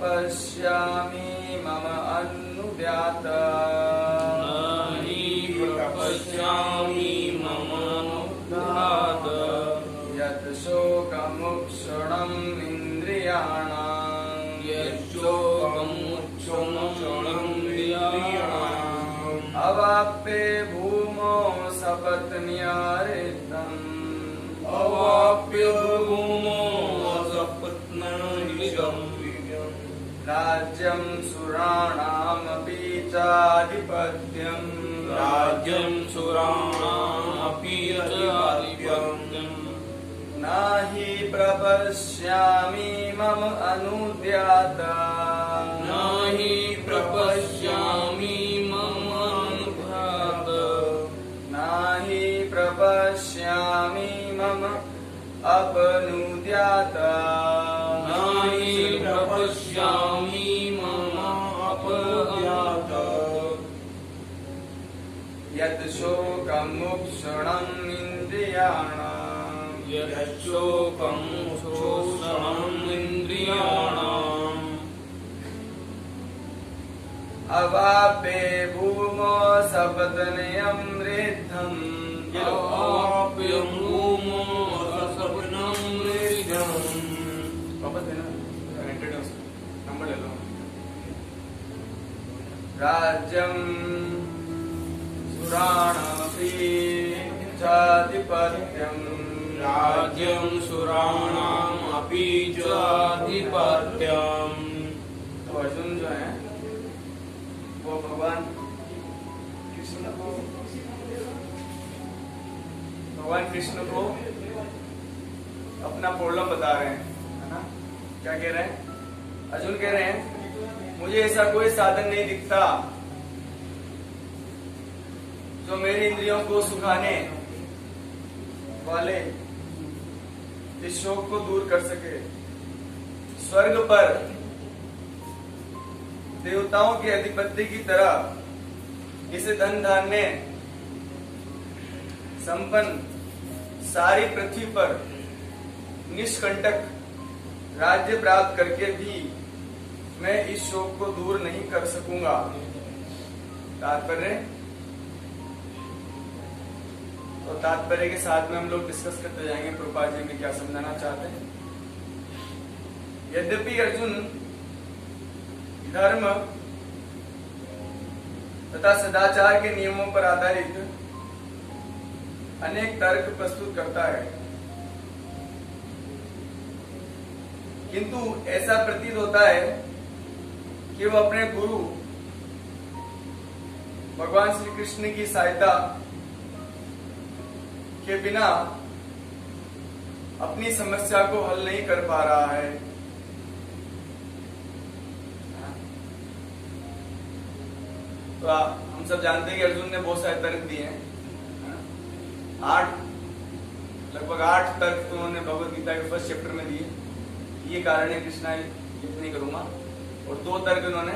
प्रपश्यामि मम अनुद्यात प्रपश्यामि मम अनुद्यात यत् शोकमुक्षणम् इन्द्रियाणाम् यच्छोकमुक्षणमिन्द्रियाणाम् अवाप्ये भूमौ सपत्न्यारितम् अवाप्य भूमो सपत्ननिजम् राज्यं सुराणामपि चाधिपत्यम् राज्यं सुराणामपि चाधिपत्यम् न हि प्रपश्यामि मम अनुद्यात न हि प्रपश्यामि मम अनुद्यात न हि प्रपश्यामि मम अपनुद्यात न हि प्रपश्यामि मम अपनुद्यात यत् शोकमुक्षणम् इन्द्रियाणाम् यच्छोकमुक्षणम् इन्द्रियाणाम् अवाप्ये भूमौ सपत्न्यमृद्धम् अवाप्य भूमो सपत्नमृद्धम् राज्यं सुराणामपि चाधिपत्यम् राज्यं सुराणामपि चाधिपत्यम्। तो अर्जुन जो है वो भगवान कृष्ण को अपना प्रॉब्लम बता रहे हैं, है ना? क्या कह रहे हैं? अर्जुन कह रहे हैं मुझे ऐसा कोई साधन नहीं दिखता जो मेरी इंद्रियों को सुखाने वाले इस शोक को दूर कर सके। स्वर्ग पर देवताओं के अधिपति की तरह इसे धन धान्य संपन्न सारी पृथ्वी पर निष्कंटक राज्य प्राप्त करके भी मैं इस शोक को दूर नहीं कर सकूंगा। तात्पर्य तो तात्पर्य के साथ में हम लोग डिस्कस करते जाएंगे प्रभुपाद जी में क्या समझाना चाहते हैं। यद्यपि अर्जुन धर्म तथा सदाचार के नियमों पर आधारित अनेक तर्क प्रस्तुत करता है, किंतु ऐसा प्रतीत होता है कि वो अपने गुरु भगवान श्री कृष्ण की सहायता के बिना अपनी समस्या को हल नहीं कर पा रहा है। तो हम सब जानते हैं कि अर्जुन ने बहुत सारे तर्क दिए हैं। लगभग 8 तर्क तो उन्होंने भगवत गीता के फर्स्ट चैप्टर में दिए। ये कारण है कृष्णा युक्त नहीं करूंगा। और 2 तर्क उन्होंने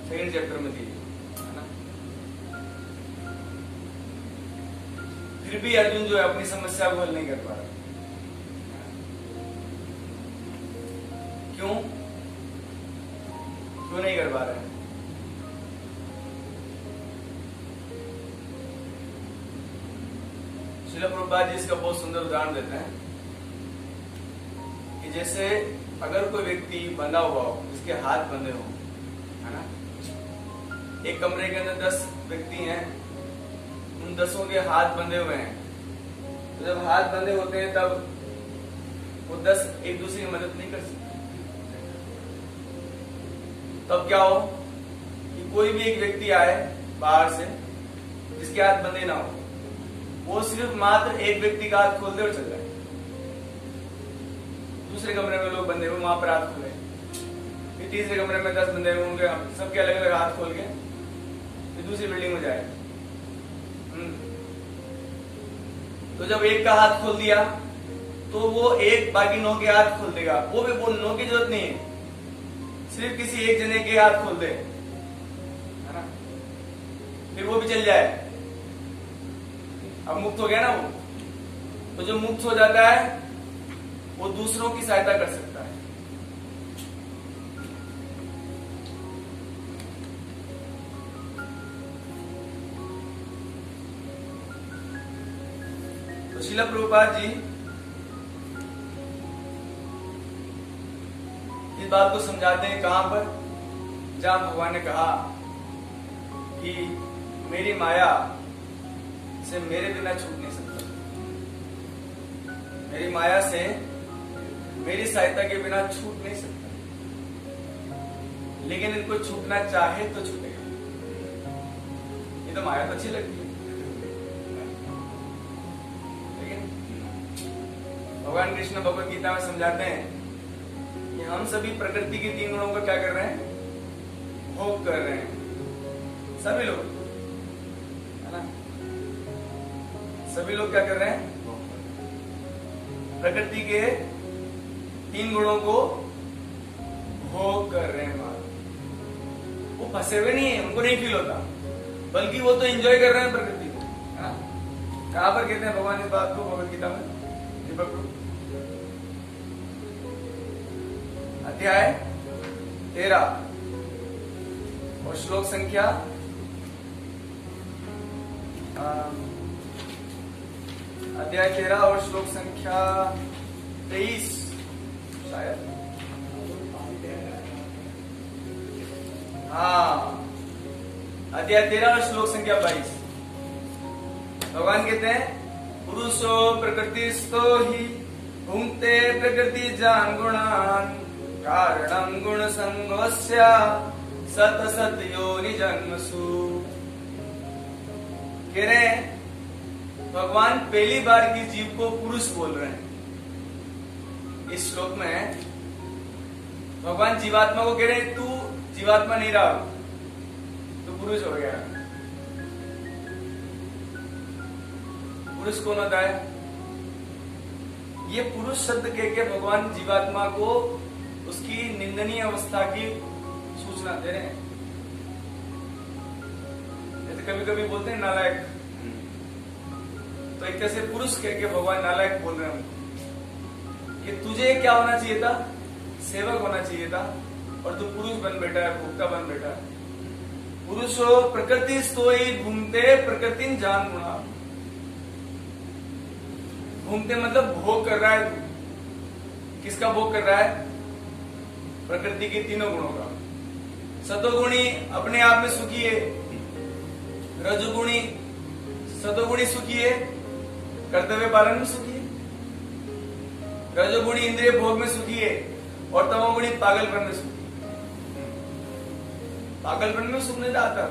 सेकंड चैप्टर में दिए, है ना? फिर भी अर्जुन जो है अपनी समस्या को हल नहीं कर पा रहा। क्यों नहीं कर पा रहा है? श्रील प्रभुपाद जी इसका बहुत सुंदर उदाहरण देते हैं कि जैसे अगर कोई व्यक्ति बंधा हुआ हो, जिसके हाथ बंधे हो, है ना? एक कमरे के अंदर 10 व्यक्ति हैं, उन 10 के हाथ बंधे हुए हैं। तो जब हाथ बंधे होते हैं तब वो 10 एक दूसरे की मदद नहीं कर सकते। तब क्या हो कि कोई भी एक व्यक्ति आए बाहर से जिसके हाथ बंधे ना हो, वो सिर्फ मात्र एक व्यक्ति का हाथ खोल दे और चल जाए। दूसरे कमरे में लोग बंधे हुए, वहां पर हाथ खोले। फिर तीसरे कमरे में 10 बंधे हुए, उनके सबके अलग अलग हाथ खोल के फिर दूसरी बिल्डिंग में जाए। तो जब एक का हाथ खोल दिया तो वो एक बाकी 9 के हाथ खोल देगा। वो 9 की जरूरत नहीं है, सिर्फ किसी एक जने के हाथ खोल दे, है ना? फिर वो भी चल जाए। अब मुक्त हो गया ना वो। तो जो मुक्त हो जाता है वो दूसरों की सहायता कर सकता है। श्रील प्रभुपाद जी इस बात को समझाते हैं कहां पर, जहां भगवान ने कहा कि मेरी माया से मेरे बिना छूट नहीं सकता, मेरी माया से मेरी सहायता के बिना छूट नहीं सकता, लेकिन इनको छूटना चाहे तो छूटेगा। ये तो माया तो अच्छी लगती है, लेकिन भगवान कृष्ण भगवद गीता में समझाते हैं कि हम सभी प्रकृति के 3 गुणों को क्या कर रहे हैं, भोग कर रहे हैं, सभी लोग, है ना, सभी लोग क्या कर रहे हैं, प्रकृति के 3 गुणों को भोग कर रहे हैं। वो फंसे हुए नहीं है, उनको नहीं फील होता, बल्कि वो तो एंजॉय कर रहे हैं प्रकृति को। कहां पर कहते हैं भगवान इस बात को भगवद गीता में? दीपक अध्याय 13 और श्लोक संख्या अध्याय 13 और श्लोक संख्या 23 शायद, हाँ, अध्याय 13 और श्लोक संख्या 22। भगवान कहते हैं पुरुषो प्रकृतिस्थो ही भुंक्ते प्रकृति जान गुणान कारणं गुण संगोस्य सत सत योनि जन्मसु। कह रहे हैं भगवान पहली बार की जीव को पुरुष बोल रहे हैं। इस श्लोक में भगवान जीवात्मा को कह रहे हैं तू जीवात्मा नहीं रहा, तो पुरुष हो गया। पुरुष कौन होता है? ये पुरुष शब्द कह के भगवान जीवात्मा को उसकी निंदनीय अवस्था की सूचना दे रहे हैं। जैसे कभी कभी बोलते हैं नालायक, तो एक तरह से पुरुष कह के भगवान नालायक बोल रहे हैं कि तुझे क्या होना चाहिए था, सेवक होना चाहिए था, और तू पुरुष बन बैठा है, भोक्ता बन बैठा है। पुरुषो प्रकृति स्तोई घूमते प्रकृति जान गुणा। घूमते मतलब भोग कर रहा है तू। किसका भोग कर रहा है? प्रकृति के 3 गुणों का। सतोगुणी अपने आप में सुखी है, रजोगुणी सतोगुणी सुखी है, कर्तव्य पालन में सुखी है, रजोगुणी इंद्रिय भोग में सुखी है, और तमोगुणी पागलपन में सुखी है। पागलपन में सुख नहीं आता,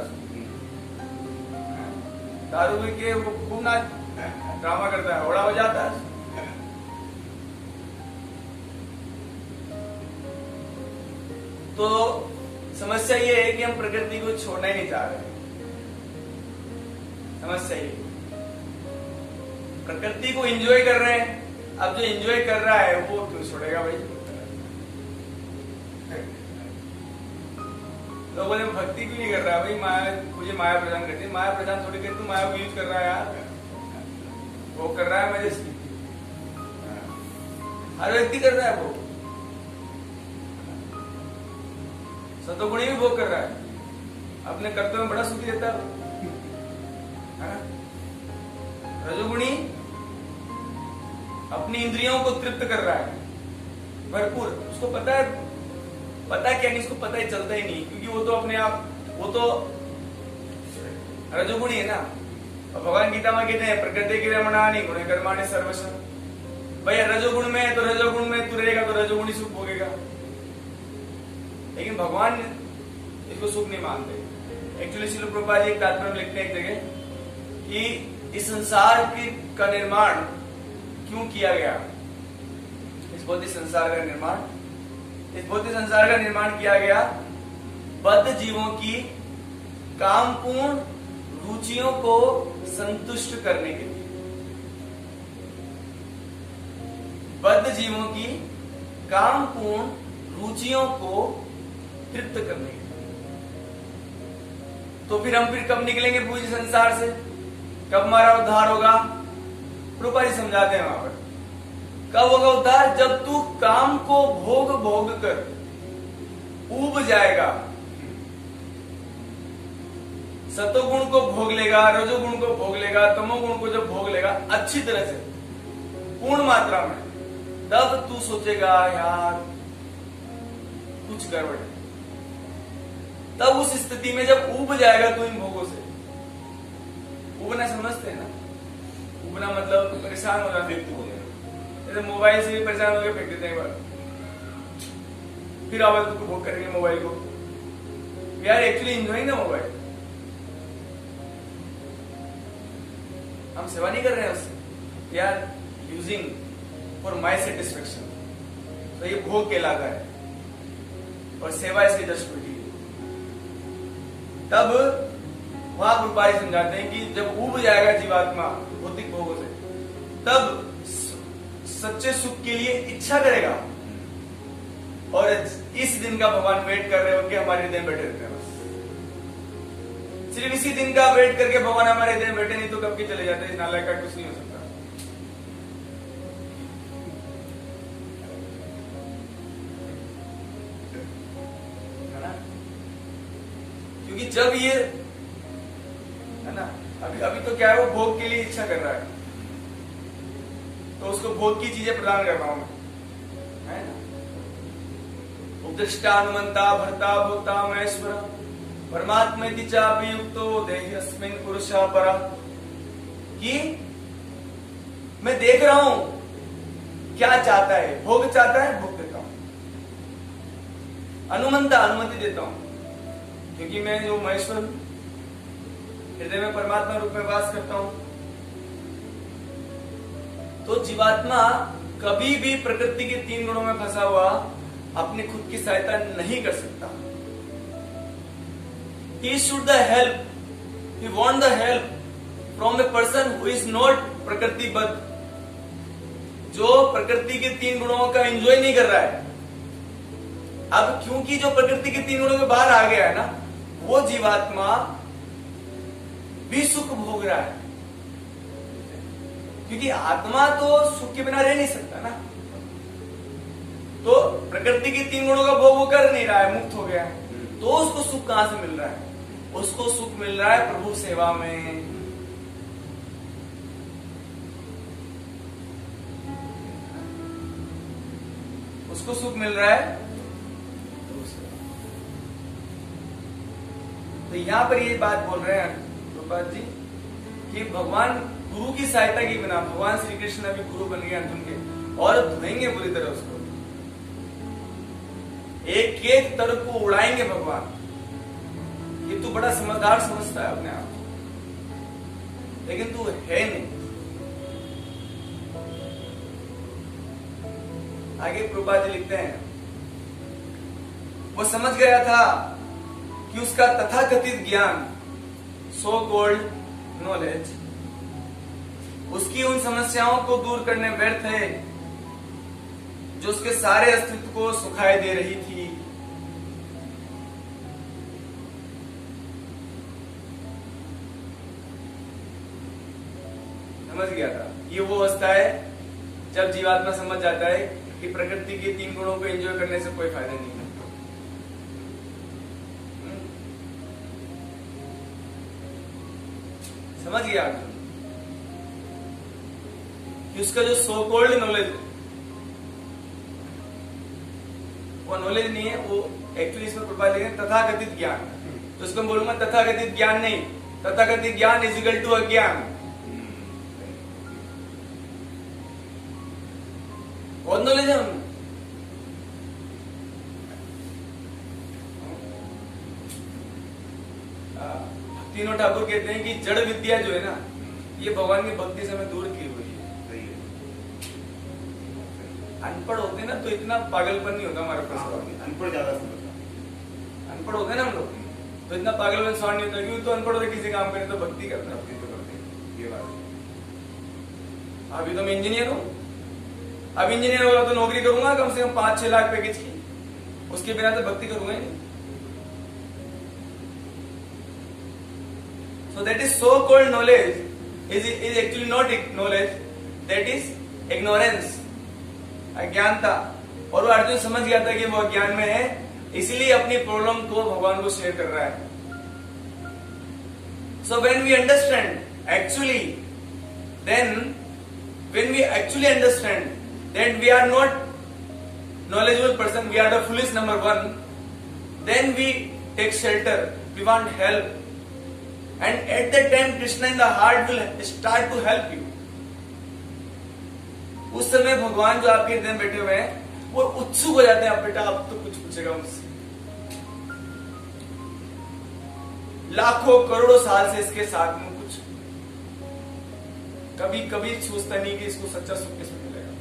दारू पी के वो खूब ना ड्रामा करता है, घोड़ा बजाता है। तो समस्या ये है कि हम प्रकृति को छोड़ना ही नहीं चाह रहे। समस्या ये, प्रकृति को एंजॉय कर रहे हैं। अब जो एंजॉय कर रहा है वो क्यों छोड़ेगा भाई? लोग बोले भक्ति क्यों नहीं कर रहा है भाई? माया मुझे माया प्रदान करती है। माया प्रदान थोड़ी करती, तू माया को यूज कर रहा है यार, वो कर रहा है मजे से। हर व्यक्ति कर रहा है वो। सतोगुणी भी भोग कर रहा है, अपने कर्तव्य में बड़ा सुखी रहता है। रजोगुणी अपनी इंद्रियों को तृप्त कर रहा है भरपूर। उसको पता है क्या नहीं, उसको पता ही चलता ही नहीं, क्योंकि वो तो अपने आप, वो तो रजोगुणी है ना। और भगवान गीता में कहते हैं प्रकृति की रमणानि गुणे कर्माणि सर्वश। भैया रजोगुण में है तो रजोगुण में तू रहेगा तो रजोगुणी सुख भोगेगा। लेकिन भगवान इसको सुख नहीं मानते। एक्चुअली श्रील प्रभुपाद जी एक तात्पर्य में लिखते हैं एक जगह कि इस संसार का निर्माण क्यों किया गया। इस भौतिक संसार का निर्माण किया गया बद्ध जीवों की कामपूर्ण रुचियों को संतुष्ट करने के लिए। बद्ध जीवों की कामपूर्ण रुचियों को तृप्त करने के लिए। तो फिर हम कब निकलेंगे पूरी संसार से? कब हमारा उद्धार होगा? प्रभुपाद जी समझाते हैं वहां पर कब होगा उद्धार? जब तू काम को भोग कर ऊब जाएगा, सतोगुण को भोग लेगा, रजोगुण को भोग लेगा, तमोगुण को जब भोग लेगा अच्छी तरह से, पूर्ण मात्रा में, तब तू सोचेगा यार कुछ गड़बड़ है। तब उस स्थिति में जब उब जाएगा तू इन भोगों से, उबना समझते हैं ना, उबना मतलब परेशान हो जाना, जैसे मोबाइल से भी परेशान हो गए फेंक देते हैं एक बार, फिर आवाज तो भोग करेंगे मोबाइल को। We are actually enjoying the mobile, हम सेवा नहीं कर रहे हैं उससे, we are using for my satisfaction. तो ये भोग कहलाता है और सेवा इसकी जस्ट उल्टी है। तब वहां गुरुपाल समझाते हैं कि जब उब जाएगा जीवात्मा भौतिक भोगों से, तब सच्चे सुख के लिए इच्छा करेगा, और इस दिन का भगवान वेट कर रहे हो कि हमारे हृदय में बैठे रहते हैं। बस सिर्फ इसी दिन का वेट करके भगवान हमारे हृदय में बैठे, नहीं तो कब के चले जाते। इस नालायक का कुछ नहीं हो सकता। क्योंकि जब ये है ना, अभी तो क्या है, वो भोग के लिए इच्छा कर रहा है, तो उसको भोग की चीजें प्रदान कर रहा हूं मैं, है ना। उपदृष्टा अनुमंता भर्ता भोक्ता महेश्वर परमात्मा चापि युक्तो देहि अस्मिन् पुरुषा परा, कि मैं देख रहा हूं क्या चाहता है, भोग चाहता है, भोग देता हूं, अनुमंता अनुमति देता हूं, क्योंकि मैं जो महेश्वर हृदय में परमात्मा रूप में वास करता हूं। तो जीवात्मा कभी भी प्रकृति के 3 गुणों में फंसा हुआ अपनी खुद की सहायता नहीं कर सकता। He should the help, he want the help from a person who is not प्रकृति बद्ध, जो प्रकृति के 3 गुणों का एंजॉय नहीं कर रहा है। अब क्योंकि जो प्रकृति के 3 गुणों के बाहर आ गया है ना, वो जीवात्मा भी सुख भोग रहा है, क्योंकि आत्मा तो सुख के बिना रह नहीं सकता ना। तो प्रकृति के 3 गुणों का भोग वो कर नहीं रहा है, मुक्त हो गया है, तो उसको सुख कहां से मिल रहा है? उसको सुख मिल रहा है प्रभु सेवा में। उसको सुख मिल रहा है। तो यहां पर ये बात बोल रहे हैं प्रभुपाद जी कि भगवान गुरु की सहायता के बिना, भगवान श्री कृष्ण अभी गुरु बन गए अर्जुन के, और धोएंगे बुरी तरह उसको, एक एक तरफ को उड़ाएंगे भगवान। ये तू बड़ा समझदार समझता है अपने आप, लेकिन तू है नहीं। आगे प्रभुपाद जी लिखते हैं, वो समझ गया था कि उसका तथाकथित ज्ञान, सो कॉल्ड नॉलेज, उसकी उन समस्याओं को दूर करने व्यर्थ है जो उसके सारे अस्तित्व को सुखाए दे रही थी। समझ गया था। ये वो अवस्था है जब जीवात्मा समझ जाता है कि प्रकृति के 3 गुणों को एंजॉय करने से कोई फायदा नहीं है। समझ गया अर्जुन कि उसका जो सो कॉल्ड नॉलेज, वो नॉलेज नहीं है, वो एक्चुअली इसमें प्रभाव लेंगे तथाकथित ज्ञान। तो इसको मैं बोलूंगा तथाकथित ज्ञान नहीं, तथाकथित ज्ञान इज इक्वल टू अज्ञान। बहुत नॉलेज है उनमें। तीनों ठाकुर कहते हैं कि जड़ विद्या जो है ना, ये भगवान की भक्ति से हमें दूर की हुई है। अनपढ़ होते ना तो इतना पागलपन नहीं होता हमारे पास। अनपढ़ ज्यादा समझता, अनपढ़ होते ना हम लोग तो इतना पागलपन सवाल नहीं होता, क्योंकि तो अनपढ़ होते किसी काम करें तो भक्ति करते हैं। ये बात अभी तो मैं इंजीनियर हूं, अब इंजीनियर होगा तो नौकरी करूंगा कम से कम 5-6 लाख पैकेज की, उसके बिना तो भक्ति करूंगा ही नहीं। So that is so-called knowledge is actually not knowledge, that is ignorance, अज्ञानता। और वो अर्जुन समझ गया था कि वो अज्ञान में है, इसलिए अपनी प्रॉब्लम को भगवान को शेयर कर रहा है। So when we understand actually, then when we actually understand that we are not knowledgeable person, we are the foolish number one, then we take shelter, we want help, and at that time Krishna in the heart will start to help you. उस समय भगवान जो आपके हृदय में बैठे हुए हैं वो उत्सुक हो जाते हैं, आप बेटा अब तो कुछ पूछेगा मुझसे। लाखों करोड़ों साल से इसके साथ में कुछ कभी कभी सोचता नहीं कि इसको सच्चा सुख किसमें मिलेगा,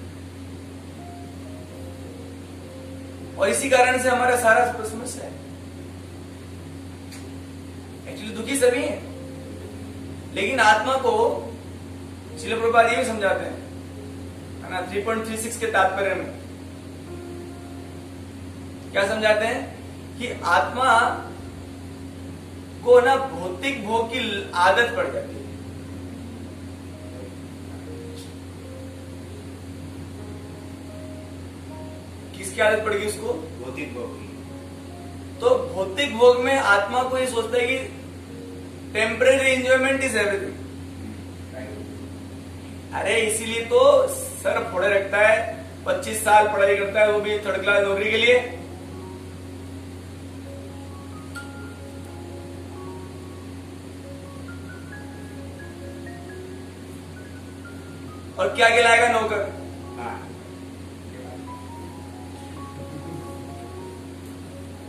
और इसी कारण से हमारा सारा समस्या है। एक्चुअली दुखी सभी हैं, लेकिन आत्मा को श्रील प्रभुपाद ये भी समझाते हैं, है ना, 3.36 के तात्पर्य में क्या समझाते हैं कि आत्मा को ना भौतिक भोग की आदत पड़ जाती है। किसकी आदत पड़ गई उसको? भौतिक भोग की। तो भौतिक भोग में आत्मा को ये सोचता है कि टेम्परेरी एंजॉयमेंट इज एवरीथिंग। अरे इसीलिए तो सर फोड़े रखता है, 25 साल पढ़ाई करता है, वो भी थर्ड क्लास नौकरी के लिए। और क्या कहलाएगा? नौकर।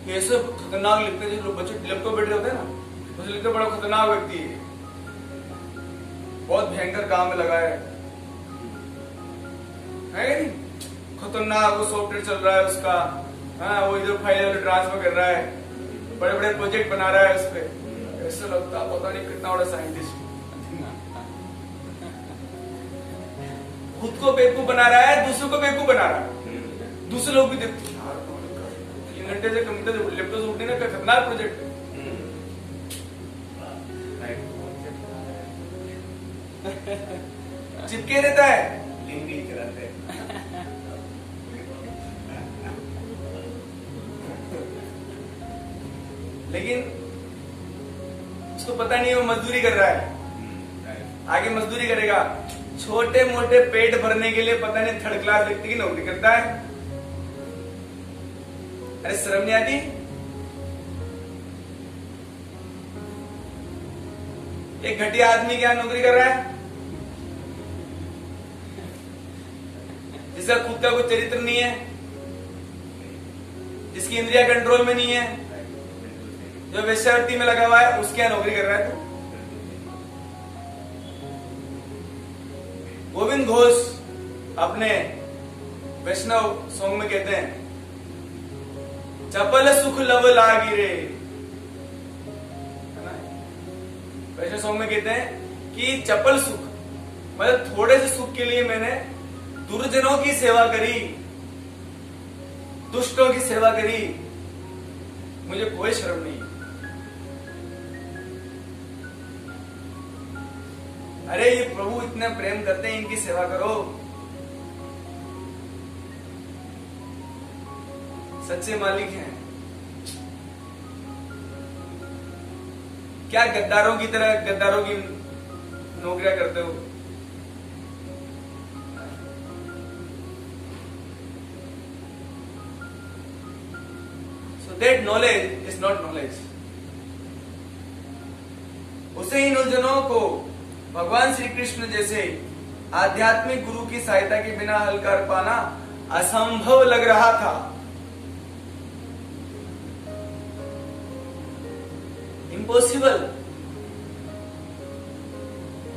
ये सब खतरनाक लिखते हैं जो बच्चे लैपटॉप बैठे होते हैं ना, मुझे लिखते बड़ा खतरनाक व्यक्ति है, बहुत भयंकर काम में लगा है नहीं? खतरनाक वो सॉफ्टवेयर चल रहा है उसका, हाँ वो इधर फाइल ट्रांसफर कर रहा है, बड़े बड़े प्रोजेक्ट बना रहा है उस पर। ऐसा लगता है पता नहीं कितना बड़ा साइंटिस्ट, खुद को बेवकूफ बना रहा है, दूसरों को बेवकूफ बना रहा है। दूसरे लोग भी देखते हैं 3 घंटे से कंप्यूटर लैपटॉप से उठने का खतरनाक प्रोजेक्ट है। चिपके रहता है, लिंक नहीं चलाते। लेकिन उसको पता नहीं है वो मजदूरी कर रहा है, आगे मजदूरी करेगा, छोटे मोटे पेट भरने के लिए पता नहीं थर्ड क्लास व्यक्ति की नौकरी करता है। अरे शर्म नहीं आती? एक घटिया आदमी क्या नौकरी कर रहा है, जिसका खुद का कोई चरित्र नहीं है, जिसकी इंद्रिया कंट्रोल में नहीं है, जो वेश्यावृत्ति में लगा हुआ है, उसकी यहाँ नौकरी कर रहा है। तो गोविंद घोष अपने वैष्णव सॉन्ग में कहते हैं, चपल सुख लव लागी रे, वैष्णव सॉन्ग में कहते हैं कि चपल सुख मतलब थोड़े से सुख के लिए मैंने दुर्जनों की सेवा करी, दुष्टों की सेवा करी, मुझे कोई शर्म नहीं। अरे ये प्रभु इतना प्रेम करते हैं, इनकी सेवा करो। सच्चे मालिक हैं। क्या गद्दारों की तरह गद्दारों की नौकरियां करते हो? So that knowledge is not knowledge. उसे इन जनों को भगवान श्री कृष्ण जैसे आध्यात्मिक गुरु की सहायता के बिना हल कर पाना असंभव लग रहा था। इम्पॉसिबल।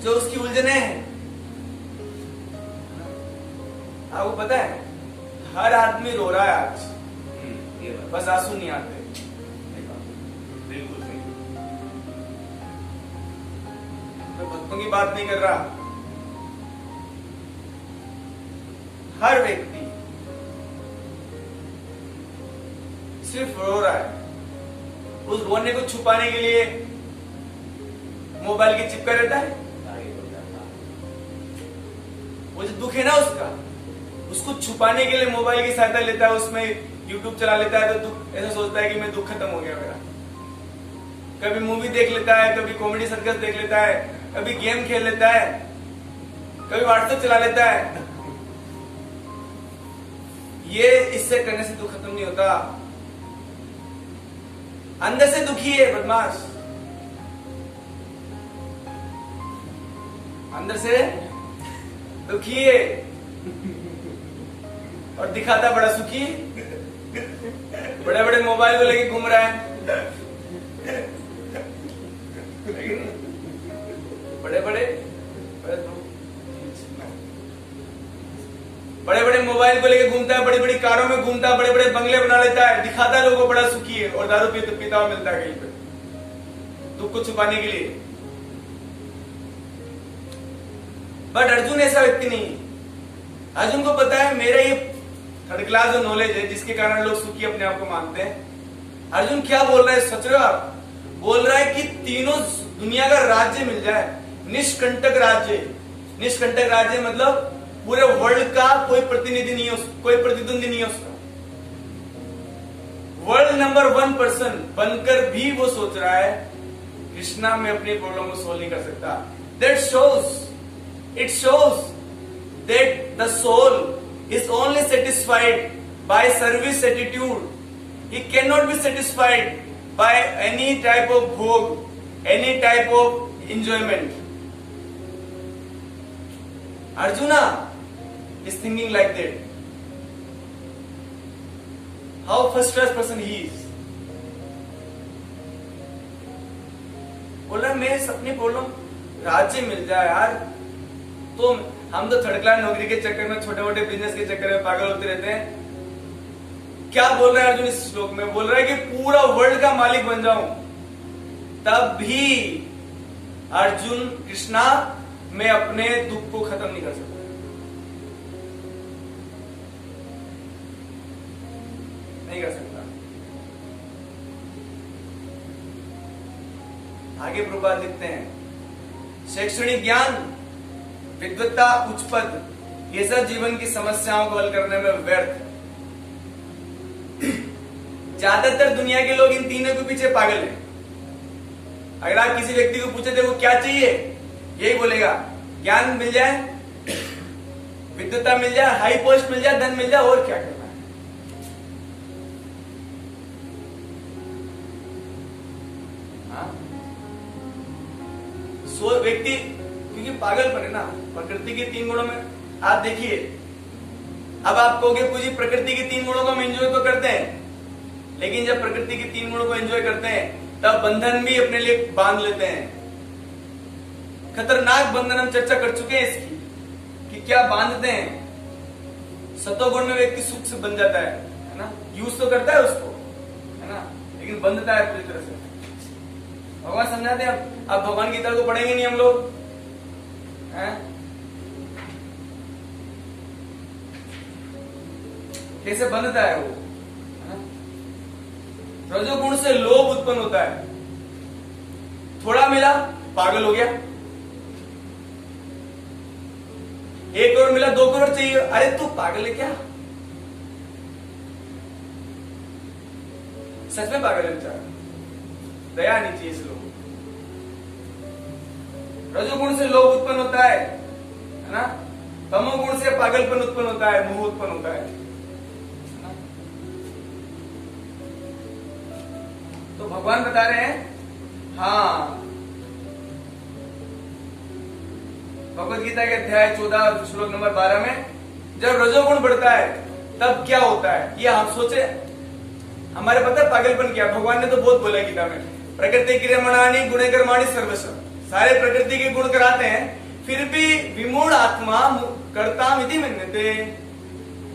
जो उसकी उलझने हैं, आपको पता है हर आदमी रो रहा है आज, बस आंसू नहीं आते। बिल्कुल सही। मैं भक्तों की बात नहीं कर रहा, हर व्यक्ति सिर्फ रो रहा है। उस रोने को छुपाने के लिए मोबाइल की चिपका रहता है। वो जो दुख है ना उसका, उसको छुपाने के लिए मोबाइल की सहायता लेता है, उसमें यूट्यूब चला लेता है, तो दुख ऐसा सोचता है कि मैं दुख खत्म हो गया मेरा। कभी मूवी देख लेता है, कभी कॉमेडी सर्कस देख लेता है, कभी गेम खेल लेता है, कभी व्हाट्सएप चला लेता है। ये इससे करने से दुख खत्म नहीं होता, अंदर से दुखी है बदमाश, अंदर से दुखी है और दिखाता बड़ा सुखी। बड़े बड़े मोबाइल को लेके घूम रहा है, बड़े बड़े मोबाइल को लेके घूमता है, बड़ी बड़ी कारों में घूमता है, बड़े बड़े बंगले बना लेता है, दिखाता है लोगों को बड़ा सुखी है, और दारू पीता हुआ मिलता है कहीं पे दुख को छुपाने के लिए। बट अर्जुन ऐसा व्यक्ति नहीं। अर्जुन को पता है मेरा ये थर्ड क्लास जो नॉलेज है जिसके कारण लोग सुखी अपने आप को मानते हैं। अर्जुन क्या बोल रहा है, सोच रहे हो आप? बोल रहा है कि तीनों दुनिया का राज्य मिल जाए, निष्कंटक राज्य। निष्कंटक राज्य मतलब पूरे वर्ल्ड का कोई प्रतिनिधि नहीं है, कोई प्रतिद्वंदी नहीं है उसका। वर्ल्ड नंबर 1 पर्सन बनकर भी वो सोच रहा है कृष्णा में अपनी प्रॉब्लम को सोल्व नहीं कर सकता। That shows, it shows that the soul is only satisfied by service attitude. He cannot be satisfied by any type of bhog, any type of enjoyment. Arjuna is thinking like that. How first class person he is. बोला मैं अपनी problem राज्य मिल जाए यार, तो हम तो third class नौकरी के चक्कर में, छोटे मोटे बिजनेस के चक्कर में पागल होते रहते हैं। क्या बोल रहा है अर्जुन इस श्लोक में? बोल रहा है कि पूरा वर्ल्ड का मालिक बन जाऊं, तब भी अर्जुन कृष्णा मैं अपने दुख को खत्म नहीं कर सकता। नहीं कर सकता। आगे प्रभुपाद लिखते हैं, शैक्षणिक ज्ञान, विद्वत्ता, उच्च पद, ये सब जीवन की समस्याओं को हल करने में व्यर्थ। ज्यादातर दुनिया के लोग इन तीनों के पीछे पागल हैं। अगर आप किसी व्यक्ति को पूछे थे वो क्या चाहिए, यही बोलेगा ज्ञान मिल जाए, विद्वत्ता मिल जाए, हाई पोस्ट मिल जाए, धन मिल जाए, और क्या करना है। हाँ? सो व्यक्ति क्योंकि पागलपन है ना प्रकृति के 3 गुणों में। आप देखिए, अब आप कहोगे पूजी प्रकृति के 3 गुणों को हम एंजॉय तो करते हैं, लेकिन जब प्रकृति के 3 गुणों को एंजॉय करते हैं तब बंधन भी अपने लिए बांध लेते हैं। खतरनाक बंधन, हम चर्चा कर चुके हैं इसकी कि क्या बांधते हैं। सतोगुण में व्यक्ति सुख से बन जाता है ना, यूज तो करता है उसको, है ना, लेकिन बंधता है पूरी तरह से। भगवान समझाते हैं। अब भगवान गीता को पढ़ेंगे नहीं हम लोग, कैसे बंधता है वो। रजोगुण से लोभ उत्पन्न होता है, थोड़ा मिला पागल हो गया, 1 करोड़ मिला 2 करोड़ चाहिए, अरे तू पागल है क्या? सच में पागल है बेचारा, दया नहीं चाहिए इस लोगों। रजोगुण से लोभ उत्पन्न होता है ना, तमोगुण से पागलपन उत्पन्न होता है, मोह उत्पन्न होता है। तो भगवान बता रहे हैं, हाँ, भगवत गीता के अध्याय 14 श्लोक नंबर 12 में जब रजोगुण बढ़ता है तब क्या होता है, ये हम सोचे। हमारे पता है पागलपन क्या? भगवान ने तो बहुत बोला गीता में, प्रकृति क्रियमाणानि गुणे कर्माणि सर्वस्व। सारे प्रकृति के गुण कराते हैं, फिर भी विमूढ़ आत्मा कर्ताम इति मन्यते।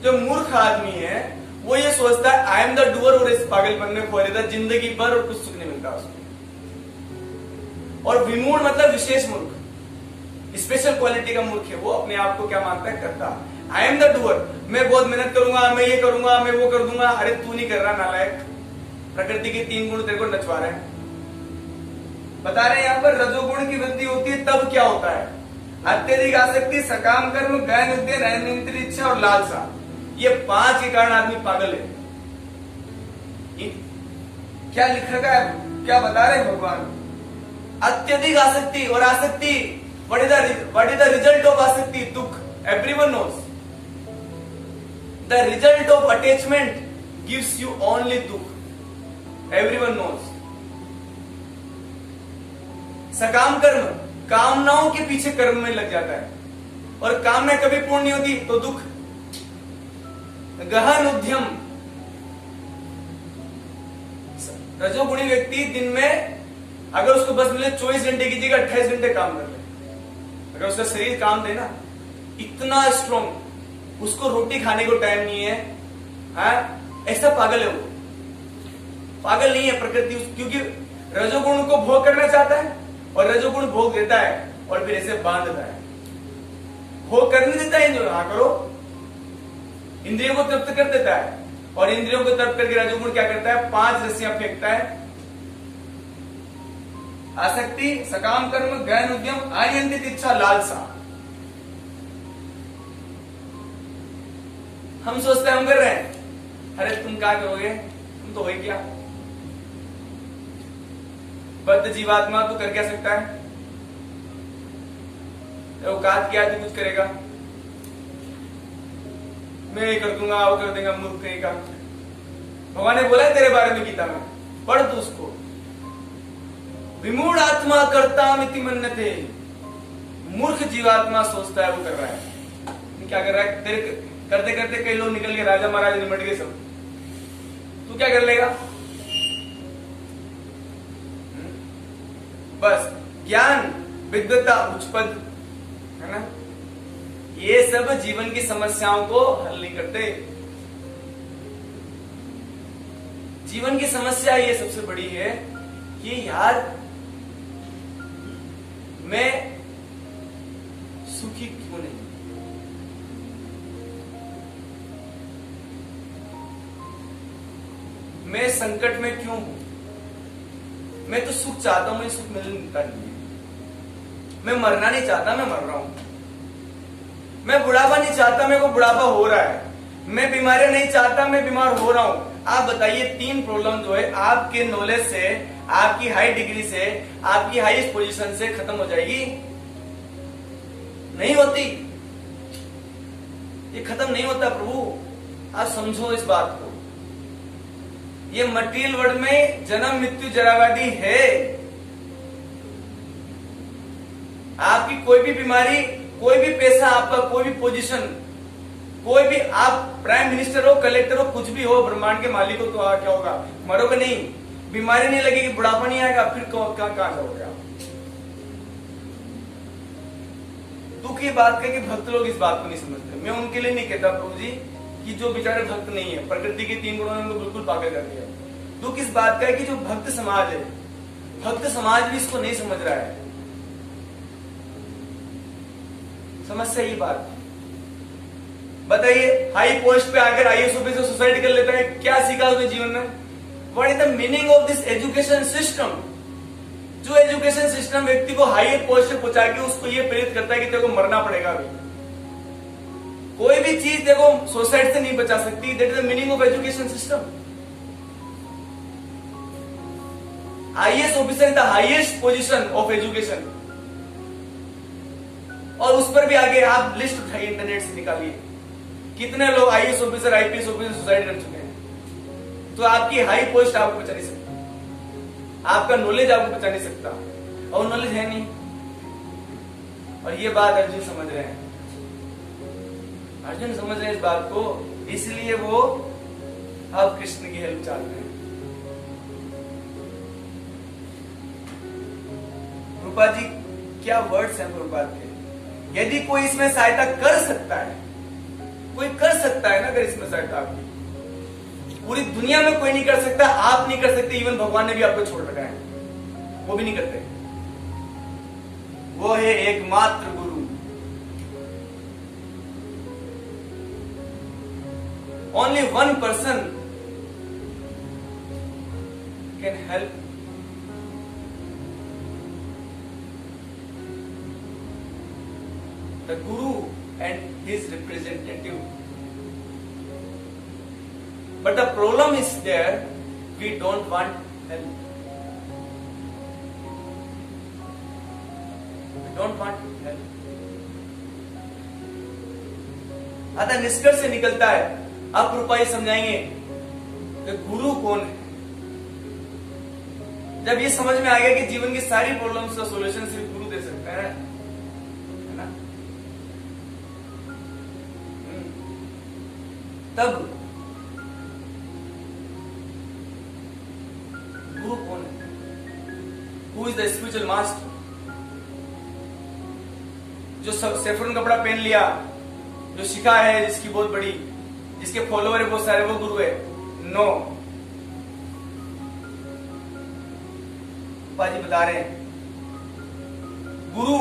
जो मूर्ख आदमी है वो ये सोचता है आई एम द डूअर, और इस पागलपन में खो रहता है जिंदगी भर और कुछ सुख नहीं मिलता उसको। और विमूढ़ मतलब विशेष मूर्ख, स्पेशल क्वालिटी का मूर्ख है वो। अपने आप को क्या मानता है? करता। आई एम द डूअर, मैं बहुत मेहनत करूंगा, मैं ये करूंगा, मैं वो कर दूंगा। अरे तू नहीं कर रहा नालायक, प्रकृति के 3 गुण तेरे को नचवा रहे हैं। बता रहे हैं यहाँ पर रजोगुण की वृद्धि होती है तब क्या होता है? अत्यधिक आसक्ति, सकाम कर्म, गहन उद्देश्य, अनियंत्रित इच्छा और लालसा। ये 5 के कारण आदमी पागल है। क्या लिख रखा है, क्या बता रहे हैं भगवान? अत्यधिक आसक्ति, और आसक्ति what is the result of asakti? Dukh. Everyone knows. The result of attachment gives you only dukh. Everyone knows. सकाम कर्म, कामनाओं के पीछे कर्म में लग जाता है और कामना कभी पूर्ण नहीं होती तो दुख। गहन उद्यम, रजोगुणी व्यक्ति दिन में अगर उसको बस मिले 24 घंटे की जगह 28 घंटे काम कर ले, अगर उसका शरीर काम दे ना, इतना स्ट्रॉन्ग, उसको रोटी खाने को टाइम नहीं है, हाँ, ऐसा पागल है वो। पागल नहीं है प्रकृति, क्योंकि रजोगुण को भोग करना चाहता है और रजोगुण भोग देता है और फिर ऐसे बांधता है, भोग करने देता है। जो हाँ करो, इंद्रियों को तृप्त कर देता है और इंद्रियों को तृप्त करके रजोगुण क्या करता है? 5 रस्सियां फेंकता है। आसक्ति, सकाम कर्म, गहन उद्यम, अनियंत्रित इच्छा, लालसा। हम सोचते हैं हम कर रहे हैं, अरे तुम क्या करोगे, तुम तो हो ही क्या, बद्ध जीवात्मा तो कर क्या सकता है, औकात क्या है, तू कुछ करेगा, मैं ये कर दूंगा, वो कर देगा, मूर्ख कहीं का। भगवान ने बोला है तेरे बारे में गीता में, पढ़ तू उसको। विमूढ़ आत्मा कर्ता मिति मन्यते, मूर्ख जीवात्मा सोचता है वो कर रहा है। क्या कर रहा है? तेरे करते करते कई लोग निकल गए, राजा महाराज निमट गए सब, तू क्या कर लेगा? बस ज्ञान, विद्वता, उच्चपद, है ना, ये सब जीवन की समस्याओं को हल नहीं करते। जीवन की समस्या ये सबसे बड़ी है कि यार मैं सुखी क्यों नहीं, मैं संकट में क्यों हूं, मैं तो सुख चाहता हूं, मुझे सुख मिलता नहीं है, मैं मरना नहीं चाहता, मैं मर रहा हूं, मैं बुढ़ापा नहीं चाहता, मेरे को बुढ़ापा हो रहा है, मैं बीमारियां नहीं चाहता, मैं बीमार हो रहा हूं। आप बताइए, 3 प्रॉब्लम जो है आपके नॉलेज से, आपकी हाई डिग्री से, आपकी हाईएस्ट पोजीशन से खत्म हो जाएगी? नहीं होती, ये खत्म नहीं होता प्रभु, आप समझो इस बात को। ये मटीरियल वर्ल्ड में जन्म मृत्यु जराव्याधि है। आपकी कोई भी बीमारी, कोई भी पैसा, आपका कोई भी पोजीशन, कोई भी, आप प्राइम मिनिस्टर हो, कलेक्टर हो, कुछ भी हो, ब्रह्मांड के मालिक हो, तो क्या होगा? मरोगे नहीं, बीमारी नहीं लगेगी, बुढ़ापा नहीं आएगा, फिर कहां जाओगे आप? दुख की बात है कि भक्त लोग इस बात को नहीं समझते। मैं उनके लिए नहीं कहता प्रभु जी कि जो बेचारे भक्त नहीं है, प्रकृति के 3 गुणों ने उनको बिल्कुल पागल कर दिया। दुख इस बात का है कि जो भक्त समाज है, भक्त समाज भी इसको नहीं समझ रहा है। समस्या ये बात। बताइए, हाई पोस्ट पे आकर आईएएस ऑफिसर सुसाइड कर लेता है, क्या सीखा उसने जीवन में? What is the meaning of this education system? जो एजुकेशन सिस्टम व्यक्ति को हाई पोस्ट पे पहुंचा के उसको ये प्रेरित करता है कि तेरे को मरना पड़ेगा अभी। कोई भी चीज देखो सुसाइड से नहीं बचा सकती। That is the meaning of education system. IAS officer is the highest position of education. और उस पर भी आगे आप लिस्ट उठाइए, इंटरनेट से निकालिए, कितने लोग IAS officer, IPS officer suicide कर चुके हैं। तो आपकी हाई पोस्ट आपको बचा नहीं सकता, आपका नॉलेज आपको बचा नहीं सकता, और नॉलेज है नहीं। और ये बात अर्जुन समझ रहे हैं, अर्जुन समझ रहे हैं इस बात को, इसलिए वो अब कृष्ण की हेल्प चाहते हैं। रूपा जी, क्या वर्ड्स हैं प्रभुपाद के। यदि कोई इसमें सहायता कर सकता है, कोई कर सकता है ना, अगर इसमें सहायता आपकी, पूरी दुनिया में कोई नहीं कर सकता, आप नहीं कर सकते, इवन भगवान ने भी आपको छोड़ रखा है, वो भी नहीं करते। वो है एकमात्र गुरु। Only one person can help the guru and his representative. But the problem is there, we don't want help. We don't want help. अतः निष्कर्ष से निकलता है, अब रूपाई समझाएंगे कि गुरु कौन है। जब ये समझ में आ गया कि जीवन की सारी प्रॉब्लम्स का सॉल्यूशन सिर्फ गुरु दे सकता है ना, तब गुरु कौन है? Who is the spiritual master? जो सेफ्रॉन कपड़ा पहन लिया, जो शिखा है जिसकी बहुत बड़ी, जिसके फॉलोअर है बहुत सारे, वो गुरु है? नो। पाजी बता रहे हैं गुरु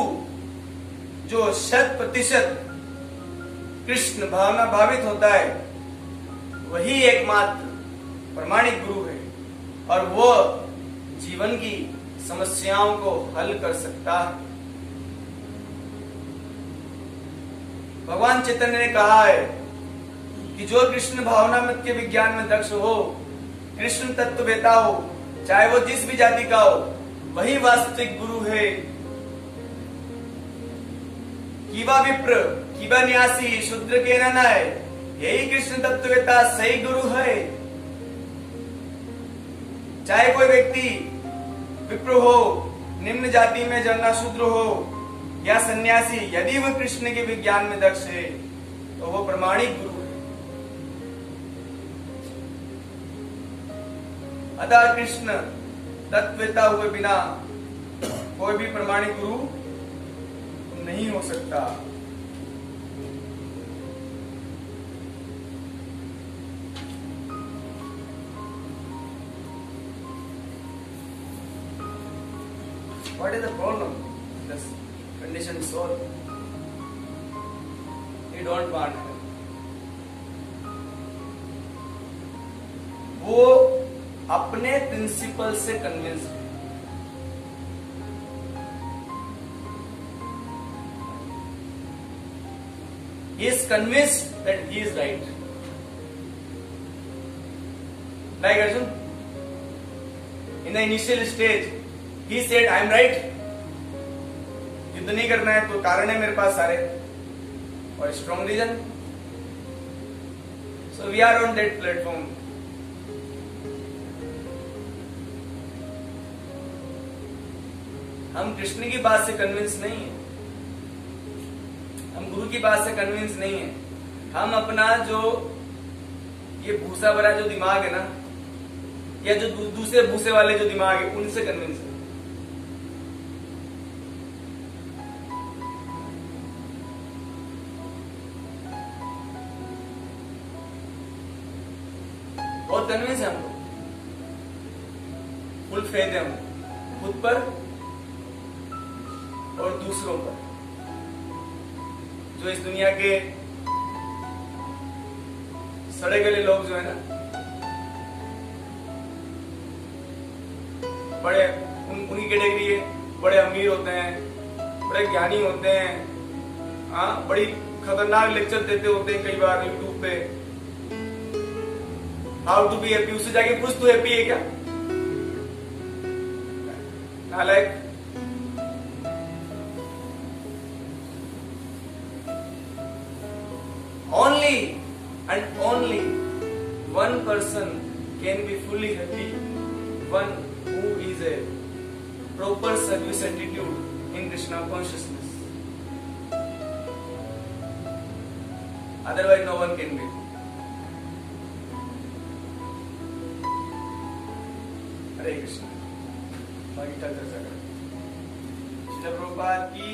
जो 100% कृष्ण भावना भावित होता है वही एकमात्र प्रमाणिक गुरु है, और वो जीवन की समस्याओं को हल कर सकता है। भगवान चैतन्य ने कहा है कि जो कृष्ण भावनामृत के विज्ञान में दक्ष हो, कृष्ण तत्ववेता हो, चाहे वो जिस भी जाति का हो, वही वास्तविक गुरु है। कीवा विप्र कीवा न्यासी शूद्र के न है, यही कृष्ण तत्ववेता सही गुरु है। चाहे कोई व्यक्ति विप्र हो, निम्न जाति में जन्ना शूद्र हो या सन्यासी, यदि वह कृष्ण के विज्ञान में दक्ष है तो वो प्रमाणिक गुरु है। अतः कृष्ण तत्ववेता हुए बिना कोई भी प्रमाणिक गुरु नहीं हो सकता। What is the problem? This conditioned soul. You don't want help. वो अपने प्रिंसिपल से कन्विंस है। He is convinced that he is right. Like Arjun, in the initial stage, he said, "I am right." युद्ध नहीं करना है तो कारण है मेरे पास सारे, और strong reason. So we are on that platform. हम कृष्ण की बात से कन्विंस नहीं है, हम गुरु की बात से कन्विंस नहीं है, हम अपना जो ये भूसा भरा जो दिमाग है ना, या जो दूसरे भूसे वाले जो दिमाग है, उनसे कन्विंस है। बहुत कन्विंस है हम लोग, फुल फेथ है हम खुद पर और दूसरों पर। जो इस दुनिया के सड़े गले लोग जो है ना, बड़े उनकी कैटेगरी है, बड़े अमीर होते हैं, बड़े ज्ञानी होते हैं, हाँ, बड़ी खतरनाक लेक्चर देते होते हैं कई बार यूट्यूब पे, हाउ टू बी हैप्पी। उससे जाके पूछ, तू हैप्पी है क्या? नालायक। Only and only one person can be fully happy, one who is a proper service attitude in Krishna consciousness. Otherwise no one can be. हरे कृष्ण। बाकी कल चर्चा करें। श्रील प्रभुपाद की